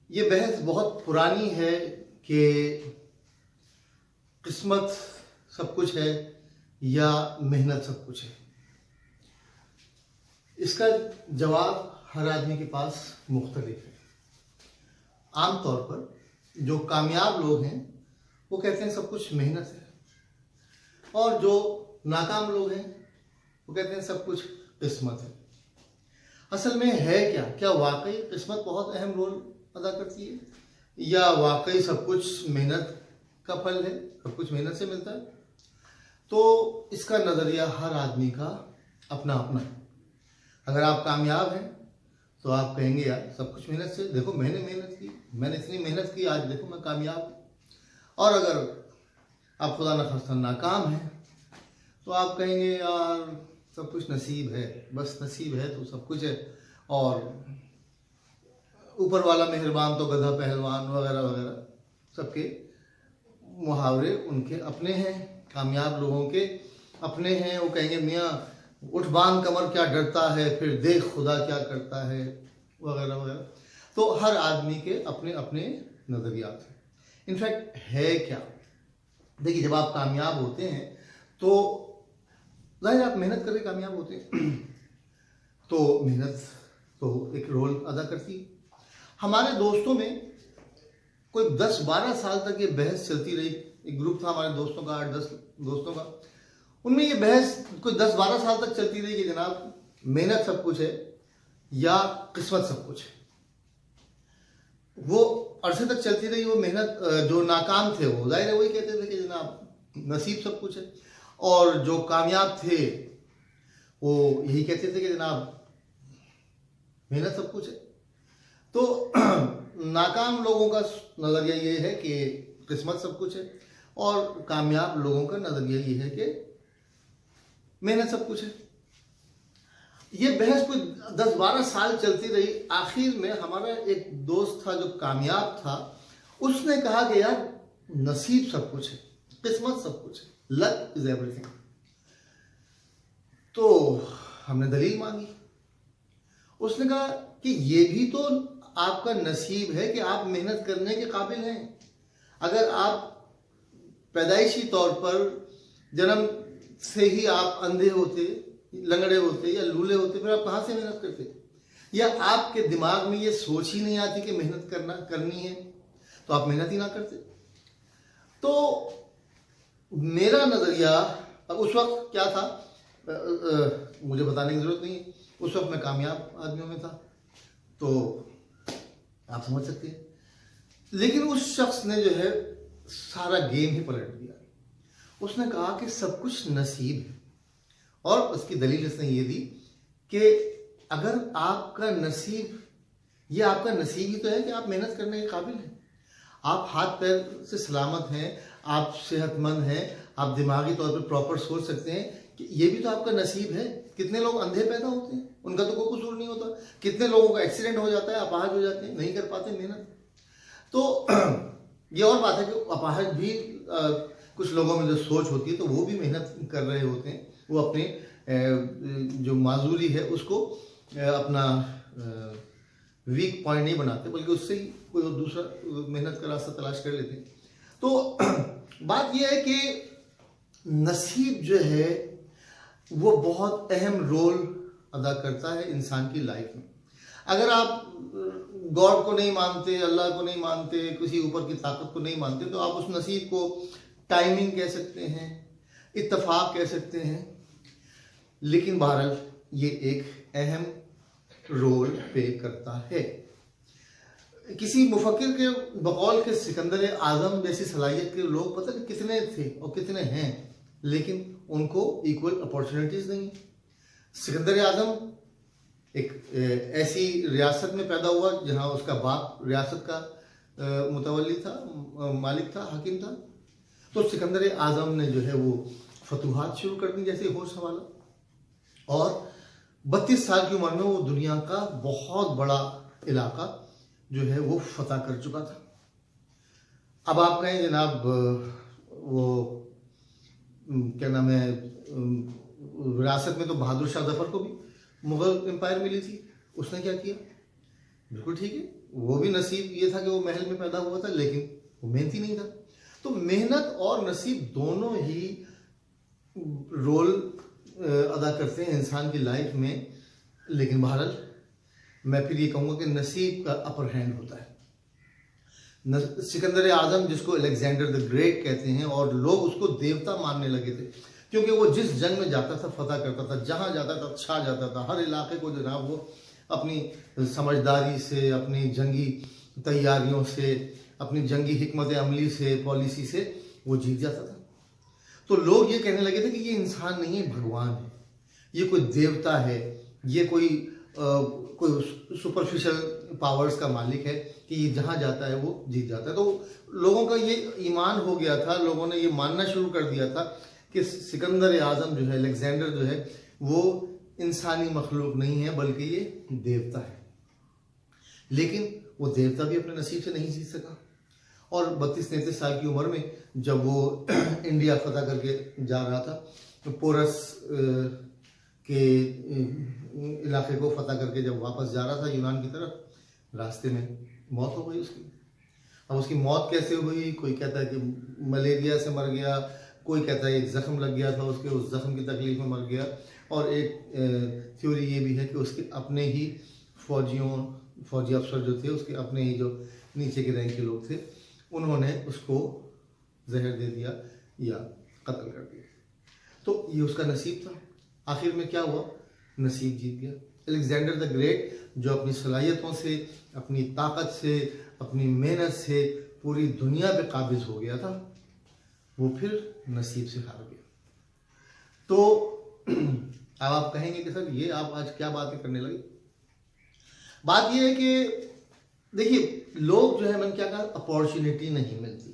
ये बहस बहुत पुरानी है कि किस्मत सब कुछ है या मेहनत सब कुछ है। इसका जवाब हर आदमी के पास मुख्तलिफ है। आमतौर पर जो कामयाब लोग हैं वो कहते हैं सब कुछ मेहनत है, और जो नाकाम लोग हैं वो कहते हैं सब कुछ किस्मत है। असल में है क्या? क्या वाकई किस्मत बहुत अहम रोल अदा करती है, या वाकई सब कुछ मेहनत का फल है, सब कुछ मेहनत से मिलता है? तो इसका नज़रिया हर आदमी का अपना अपना है। अगर आप कामयाब हैं तो आप कहेंगे यार सब कुछ मेहनत से, देखो मैंने मेहनत की, मैंने इतनी मेहनत की, आज देखो मैं कामयाब हूँ। और अगर आप खुदा न खास्ता नाकाम हैं तो आप कहेंगे यार सब कुछ नसीब है, बस नसीब है तो सब कुछ है, और ऊपर वाला मेहरबान तो गधा पहलवान वगैरह वगैरह सबके मुहावरे उनके अपने हैं, कामयाब लोगों के अपने हैं। वो कहेंगे मियाँ उठ बांध कमर क्या डरता है, फिर देख खुदा क्या करता है, वगैरह वगैरह। तो हर आदमी के अपने अपने नज़रियात हैं। इनफैक्ट है क्या, देखिए जब आप कामयाब होते हैं तो जाहिर आप मेहनत करके कामयाब होते हैं तो मेहनत तो एक रोल अदा करती है। हमारे दोस्तों में कोई 10-12 साल तक ये बहस चलती रही। एक ग्रुप था हमारे दोस्तों का, 8-10 दोस्तों का, उनमें ये बहस कोई 10-12 साल तक चलती रही कि जनाब मेहनत सब कुछ है या किस्मत सब कुछ है। वो अरसे तक चलती रही। वो मेहनत, जो नाकाम थे वो जाहिर है वही कहते थे कि जनाब नसीब सब कुछ है, और जो कामयाब थे वो यही कहते थे कि जनाब मेहनत सब कुछ है। तो नाकाम लोगों का नज़रिया ये है कि किस्मत सब कुछ है, और कामयाब लोगों का नज़रिया ये है कि मेहनत सब कुछ है। ये बहस कोई 10-12 साल चलती रही। आखिर में हमारा एक दोस्त था जो कामयाब था, उसने कहा कि यार नसीब सब कुछ है, किस्मत सब कुछ है, लक इज एवरीथिंग। तो हमने दलील मांगी। उसने कहा कि ये भी तो आपका नसीब है कि आप मेहनत करने के काबिल हैं। अगर आप पैदाइशी तौर पर जन्म से ही आप अंधे होते, लंगड़े होते या लूले होते, फिर आप कहाँ से मेहनत करते? या आपके दिमाग में ये सोच ही नहीं आती कि मेहनत करनी है तो आप मेहनत ही ना करते? तो मेरा नज़रिया उस वक्त क्या था, मुझे बताने की ज़रूरत नहीं, उस वक्त मैं कामयाब आदमियों में था, तो आप समझ सकते हैं। लेकिन उस शख्स ने जो है सारा गेम ही पलट दिया। उसने कहा कि सब कुछ नसीब है, और उसकी दलील इसने ये दी कि अगर आपका नसीब, ये आपका नसीब ही तो है कि आप मेहनत करने के काबिल हैं, आप हाथ पैर से सलामत हैं, आप सेहतमंद हैं, आप दिमागी तौर पर प्रॉपर सोच सकते हैं, कि ये भी तो आपका नसीब है। कितने लोग अंधे पैदा होते हैं, उनका तो कोई कसूर नहीं होता। कितने लोगों का एक्सीडेंट हो जाता है, अपाहज हो जाते हैं, नहीं कर पाते मेहनत। तो ये और बात है कि अपाहज भी कुछ लोगों में जो सोच होती है तो वो भी मेहनत कर रहे होते हैं। वो अपने जो माजूरी है उसको अपना वीक पॉइंट नहीं बनाते, बल्कि उससे ही कोई दूसरा मेहनत का रास्ता तलाश कर लेते हैं। तो बात यह है कि नसीब जो है वो बहुत अहम रोल अदा करता है इंसान की लाइफ में। अगर आप गॉड को नहीं मानते, अल्लाह को नहीं मानते, किसी ऊपर की ताकत को नहीं मानते, तो आप उस नसीब को टाइमिंग कह सकते हैं, इत्तेफाक कह सकते हैं, लेकिन बहरहाल ये एक अहम रोल प्ले करता है। किसी मुफक्किर के बकौल के सिकंदर आजम जैसी सलाहियत के लोग पता नहीं कितने थे और कितने हैं, लेकिन उनको इक्वल अपॉर्चुनिटीज नहीं। सिकंदर आजम एक ऐसी रियासत में पैदा हुआ जहां उसका बाप रियासत का मुतवल्ली था, मालिक था, हाकिम था। तो सिकंदर आजम ने जो है वो फतूहात शुरू कर दी जैसे होश हवाला, और 32 साल की उम्र में वो दुनिया का बहुत बड़ा इलाका जो है वो फतह कर चुका था। अब आप कहें जनाब वो क्या नाम है, विरासत में तो बहादुर शाह जफर को भी मुगल एम्पायर मिली थी, उसने क्या किया? बिल्कुल ठीक है, वो भी नसीब ये था कि वो महल में पैदा हुआ था, लेकिन वो मेहनती नहीं था। तो मेहनत और नसीब दोनों ही रोल अदा करते हैं इंसान की लाइफ में। लेकिन बहरहाल मैं फिर ये कहूँगा कि नसीब का अपर हैंड होता है। सिकंदर आजम, जिसको अलेक्जेंडर द ग्रेट कहते हैं, और लोग उसको देवता मानने लगे थे, क्योंकि वो जिस जंग में जाता था फतह करता था, जहाँ जाता था छा जाता था। हर इलाके को जनाब वो अपनी समझदारी से, अपनी जंगी तैयारियों से, अपनी जंगी हिकमत अमली से, पॉलिसी से वो जीत जाता था। तो लोग ये कहने लगे थे कि ये इंसान नहीं है, भगवान है, ये कोई देवता है, ये कोई सुपरफिशियल पावर्स का मालिक है कि ये जहाँ जाता है वो जीत जाता है। तो लोगों का ये ईमान हो गया था, लोगों ने ये मानना शुरू कर दिया था कि सिकंदर आजम जो है, अलेक्जेंडर जो है, वो इंसानी मखलूक नहीं है बल्कि ये देवता है। लेकिन वो देवता भी अपने नसीब से नहीं जीत सका, और 32-33 साल की उम्र में जब वो इंडिया फतह करके जा रहा था, तो पोरस के इलाके को फतह करके जब वापस जा रहा था यूनान की तरफ, रास्ते में मौत हो गई उसकी। अब उसकी मौत कैसे हुई? कोई कहता है कि मलेरिया से मर गया, कोई कहता है एक जख्म लग गया था उसके, उस जख्म की तकलीफ में मर गया, और एक थ्योरी ये भी है कि उसके अपने ही फौजी अफसर जो थे, उसके अपने ही जो नीचे के रैंक के लोग थे, उन्होंने उसको जहर दे दिया या कत्ल कर दिया। तो ये उसका नसीब था। आखिर में क्या हुआ? नसीब जीत गया। अलेक्जेंडर द ग्रेट, जो अपनी सलाहियतों से, अपनी ताकत से, अपनी मेहनत से पूरी दुनिया पे काबिज हो गया था, वो फिर नसीब से हार गया। तो अब आप कहेंगे कि सर ये आप आज क्या बातें करने लगे? बात ये है कि देखिए, लोग जो है, मैंने क्या कहा, अपॉर्चुनिटी नहीं मिलती।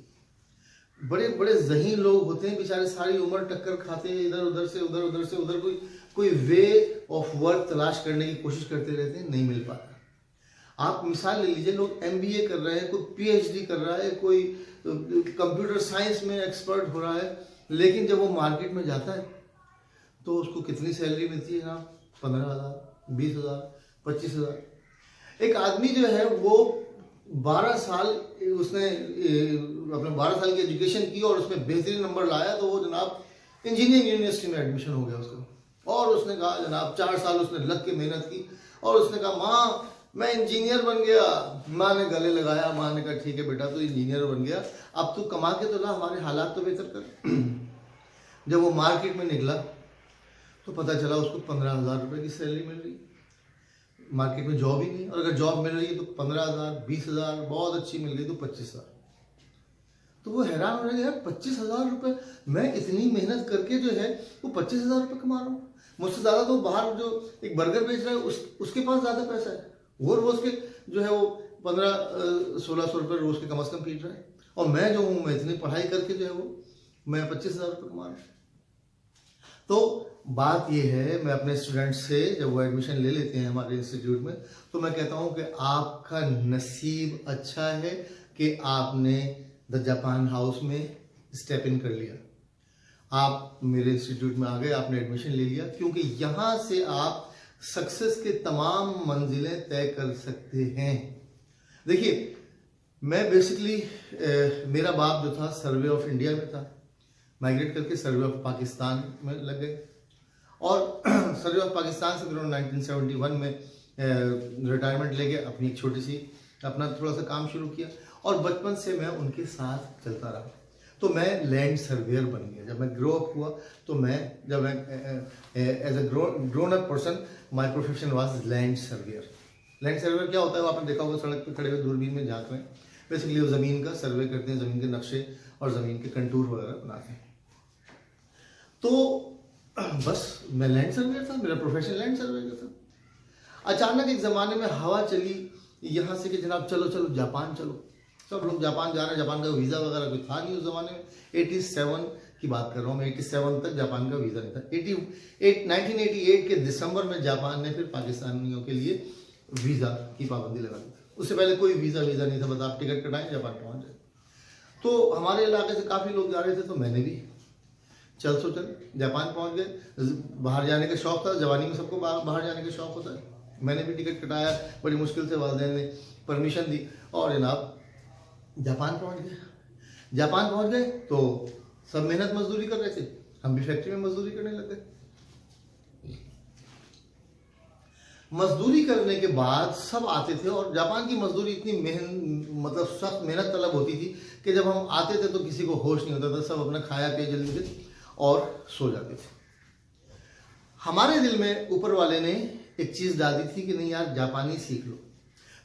बड़े बड़े ज़हीन लोग होते हैं, बेचारे सारी उम्र टक्कर खाते हैं, इधर उधर से उधर कोई वे ऑफ वर्क तलाश करने की कोशिश करते रहते हैं, नहीं मिल पाता। आप मिसाल ले लीजिए, लोग MBA कर रहे हैं, कोई PhD कर रहा है, कोई कंप्यूटर साइंस में एक्सपर्ट हो रहा है, लेकिन जब वो मार्केट में जाता है तो उसको कितनी सैलरी मिलती है ना? 15,000, 20,000, 25,000। एक आदमी जो है वो 12 साल उसने अपने 12 साल की एजुकेशन की और उसमें बेहतरीन नंबर लाया, तो वो जनाब इंजीनियरिंग यूनिवर्सिटी में एडमिशन हो गया उसका। और उसने कहा जनाब 4 साल उसने लग के मेहनत की, और उसने कहा माँ मैं इंजीनियर बन गया। माँ ने गले लगाया, माँ ने कहा ठीक है बेटा तू इंजीनियर बन गया, अब तू कमा के तो ला, हमारे हालात तो बेहतर कर। जब वो मार्केट में निकला तो पता चला उसको 15,000 रुपये की सैलरी मिल रही। मार्केट में जॉब ही नहीं, और अगर जॉब मिल रही है तो 15,000, 20,000, बहुत अच्छी मिल गई तो 25,000। तो वो हैरान हो रहे हैं, यार 25,000 रुपये, मैं इतनी मेहनत करके जो है वो 25,000 रुपये कमा रहा हूँ, मुझसे ज़्यादा तो बाहर जो एक बर्गर बेच रहा है उसके पास ज़्यादा पैसा है, वो रोज़ के जो है वो 1500-1600 रुपये रोज़ के कम अज़ कम पीट रहा है, और मैं जो हूँ मैं इतनी पढ़ाई करके जो है वो मैं 25,000 रुपये कमा रहा हूँ। तो बात ये है, मैं अपने स्टूडेंट्स से जब वो एडमिशन ले लेते हैं हमारे इंस्टीट्यूट में, तो मैं कहता हूँ कि आपका नसीब अच्छा है कि आपने द जापान हाउस में स्टेप इन कर लिया, आप मेरे इंस्टीट्यूट में आ गए, आपने एडमिशन ले लिया, क्योंकि यहाँ से आप सक्सेस के तमाम मंजिलें तय कर सकते हैं। देखिए, मैं बेसिकली मेरा बाप जो था सर्वे ऑफ इंडिया में था, माइग्रेट करके सर्वे ऑफ पाकिस्तान में लग गए, और सर्वे ऑफ पाकिस्तान से फिर 1971 में रिटायरमेंट लेके अपनी एक छोटी सी अपना थोड़ा सा काम शुरू किया, और बचपन से मैं उनके साथ चलता रहा। तो मैं लैंड सर्वेयर बन गया। जब मैं ग्रो अप हुआ तो जब मैं as a grown up person, my profession was land surveyor. Land surveyor क्या होता है? वो आपने देखा होगा, सड़क पे खड़े हुए दूरबीन में झांक रहे हैं, बेसिकली वो ज़मीन का सर्वे करते हैं, ज़मीन के नक्शे और ज़मीन के कंटूर वगैरह बनाते हैं। तो बस मैं लैंड सर्वेयर था, मेरा प्रोफेशन लैंड सर्वेयर का था। अचानक एक ज़माने में हवा चली यहाँ से कि जनाब चलो चलो जापान चलो, सब लोग जापान जा रहे हैं। जापान का वीज़ा वगैरह कोई था नहीं उस ज़माने में, 87 की बात कर रहा हूँ मैं, 87 तक जापान का वीज़ा नहीं था। 1988 के दिसंबर में जापान ने फिर पाकिस्तानियों के लिए वीज़ा की पाबंदी लगा दी थी। उससे पहले कोई वीज़ा नहीं था, बस आप टिकट कटाएं जापान पहुँच जाए। तो हमारे इलाके से काफ़ी लोग जा रहे थे, तो मैंने भी चल जापान पहुँच गए। बाहर जाने का शौक़ था, जवानी में सबको बाहर जाने का शौक़ होता है। मैंने भी टिकट कटाया, बड़ी मुश्किल से वालिदैन ने परमिशन दी और जनाब जापान पहुंच गए। जापान पहुंच गए तो सब मेहनत मजदूरी कर रहे थे, हम भी फैक्ट्री में मजदूरी करने लग गए। मजदूरी करने के बाद सब आते थे और जापान की मजदूरी इतनी मतलब सख्त मेहनत तलब होती थी कि जब हम आते थे तो किसी को होश नहीं होता था, सब अपना खाया पिया जल्दी से और सो जाते थे। हमारे दिल में ऊपर वाले ने एक चीज़ डाल दी थी कि नहीं यार जापानी सीख लो।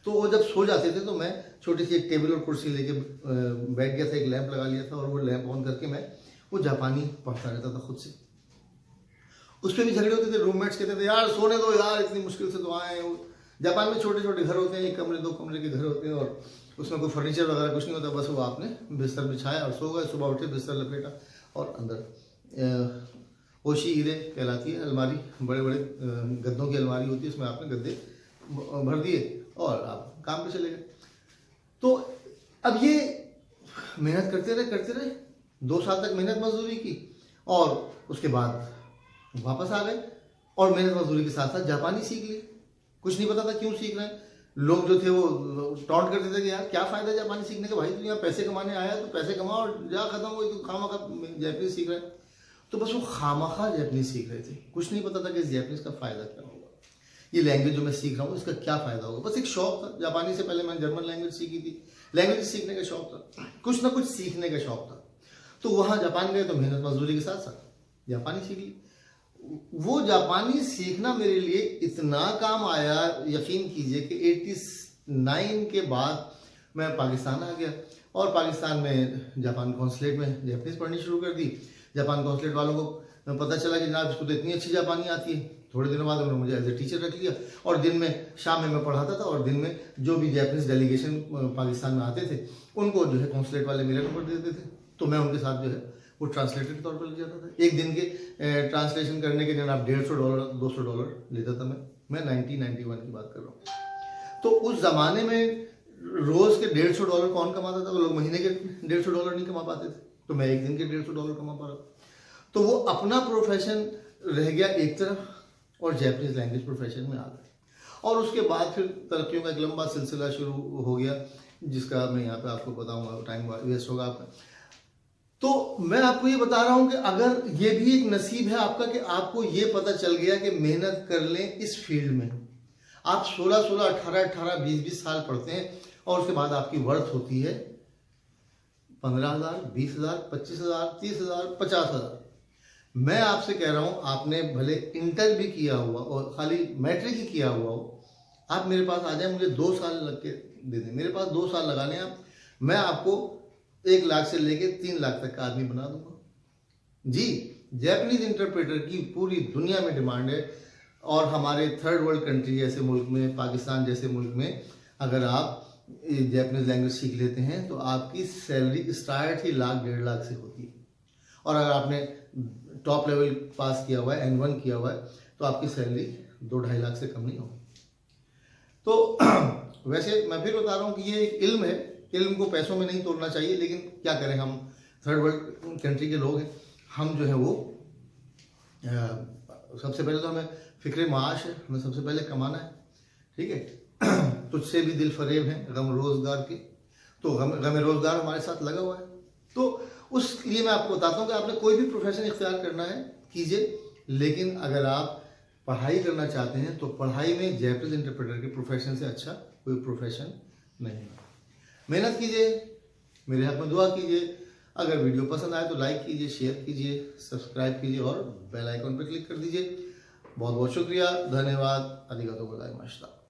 तो वो जब सो जाते थे तो मैं छोटी सी एक टेबल और कुर्सी लेके बैठ गया था, एक लैंप लगा लिया था और वो लैंप ऑन करके मैं वो जापानी पढ़ता रहता था खुद से। उस पर भी झगड़े होते थे, रूममेट्स कहते थे यार सोने दो यार, इतनी मुश्किल से तो आए हैं। जापान में छोटे छोटे घर होते हैं, एक कमरे दो कमरे के घर होते हैं और उसमें कोई फर्नीचर वगैरह कुछ नहीं होता, बस वो आपने बिस्तर बिछाया और सो गए। सुबह उठे, बिस्तर लपेटा और अंदर ओशी हीरे कहलाती है अलमारी, बड़े बड़े गद्दों की अलमारी होती है, उसमें आपने गद्दे भर दिए और आप काम पे चले गए। तो अब ये मेहनत करते रहे 2 साल तक मेहनत मजदूरी की और उसके बाद वापस आ गए और मेहनत मजदूरी के साथ साथ जापानी सीख ली। कुछ नहीं पता था क्यों सीख रहे हैं। लोग जो थे वो टॉन्ट करते थे कि यार क्या फायदा जापानी सीखने का, भाई तू यहाँ पैसे कमाने आया तो पैसे कमा और जा, खत्म हो, तू खामखा जापानीज सीख रहा है। तो बस वो खामखा जापानीज सीख रहे थे, कुछ नहीं पता था कि इस जापानीज का फायदा क्या होगा, ये लैंग्वेज जो मैं सीख रहा हूँ इसका क्या फायदा होगा। बस एक शौक था, जापानी से पहले मैंने जर्मन लैंग्वेज सीखी थी, लैंग्वेज सीखने का शौक था, कुछ ना कुछ सीखने का शौक था। तो वहाँ जापान गए तो मेहनत मजदूरी के साथ साथ जापानी सीख ली। वो जापानी सीखना मेरे लिए इतना काम आया, यकीन कीजिए कि 89 के बाद मैं पाकिस्तान आ गया और पाकिस्तान में जापान कॉन्सुलेट में जापानीज पढ़नी शुरू कर दी। जापान कॉन्सुलेट वालों को पता चला कि जनाब इसको तो इतनी अच्छी जापानी आती है। थोड़े दिनों बाद उन्होंने मुझे एज ए टीचर रख लिया और दिन में, शाम में मैं पढ़ाता था और दिन में जो भी जापानीज डेलीगेशन पाकिस्तान में आते थे उनको जो है कॉन्सुलेट वाले मेरा नंबर दे देते थे, तो मैं उनके साथ जो है वो ट्रांसलेटर के तौर पर लग जाता था। एक दिन के ट्रांसलेशन करने के जनाब $150 $200 लेता था मैं 1991 की बात कर रहा हूँ। तो उस जमाने में रोज के $150 कौन कमाता था, वो लोग महीने के $150 नहीं कमा पाते थे, तो मैं एक दिन के $150 कमा पा रहा। तो वो अपना प्रोफेशन रह गया एक तरफ और जापानीज लैंग्वेज प्रोफेशन में आ गए। और उसके बाद फिर तरक्कियों का एक लंबा सिलसिला शुरू हो गया जिसका मैं यहाँ पे आपको बताऊंगा, टाइम वेस्ट होगा आपका। तो मैं आपको ये बता रहा हूं कि अगर ये भी एक नसीब है आपका कि आपको ये पता चल गया कि मेहनत कर लें इस फील्ड में। आप 16-16, 18-18, 20-20 साल पढ़ते हैं और उसके बाद आपकी वर्थ होती है 15,000, 20,000, 25,000, 30,000, 50,000। मैं आपसे कह रहा हूं, आपने भले इंटर भी किया हुआ और खाली मैट्रिक ही किया हुआ हो, आप मेरे पास आ जाए, मुझे 2 साल लग के दे दें, मेरे पास 2 साल लगाने आप, मैं आपको 1 लाख से लेके 3 लाख तक का आदमी बना दूंगा जी। जापानीज इंटरप्रेटर की पूरी दुनिया में डिमांड है और हमारे थर्ड वर्ल्ड कंट्री जैसे मुल्क में, पाकिस्तान जैसे मुल्क में अगर आप जापानीज लैंग्वेज सीख लेते हैं तो आपकी सैलरी स्टार्ट ही 1,00,000 1,50,000 से होती है। और अगर आपने टॉप लेवल पास किया हुआ है, N1 किया हुआ है, तो आपकी सैलरी 2-2.5 लाख से कम नहीं होगी। तो वैसे मैं फिर बता रहा हूँ कि ये एक इल्म है, इल्म को पैसों में नहीं तोड़ना चाहिए, लेकिन क्या करें, हम थर्ड वर्ल्ड कंट्री के लोग हैं, हम जो है वो सबसे पहले तो हमें फिक्र माश है, हमें सबसे पहले कमाना है, ठीक है। तुझसे भी दिल फरेब है गम रोजगार के, तो गम रोजगार हमारे साथ लगा हुआ है। तो उस लिए मैं आपको बताता हूँ कि आपने कोई भी प्रोफेशन इख्तियार करना है कीजिए, लेकिन अगर आप पढ़ाई करना चाहते हैं तो पढ़ाई में जापानीज इंटरप्रेटर के प्रोफेशन से अच्छा कोई प्रोफेशन नहीं है। मेहनत कीजिए, मेरे हक में दुआ कीजिए। अगर वीडियो पसंद आए तो लाइक कीजिए, शेयर कीजिए, सब्सक्राइब कीजिए और बेल आइकन पर क्लिक कर दीजिए। बहुत बहुत शुक्रिया, धन्यवाद, अरिगातो गोजाइमाशिता।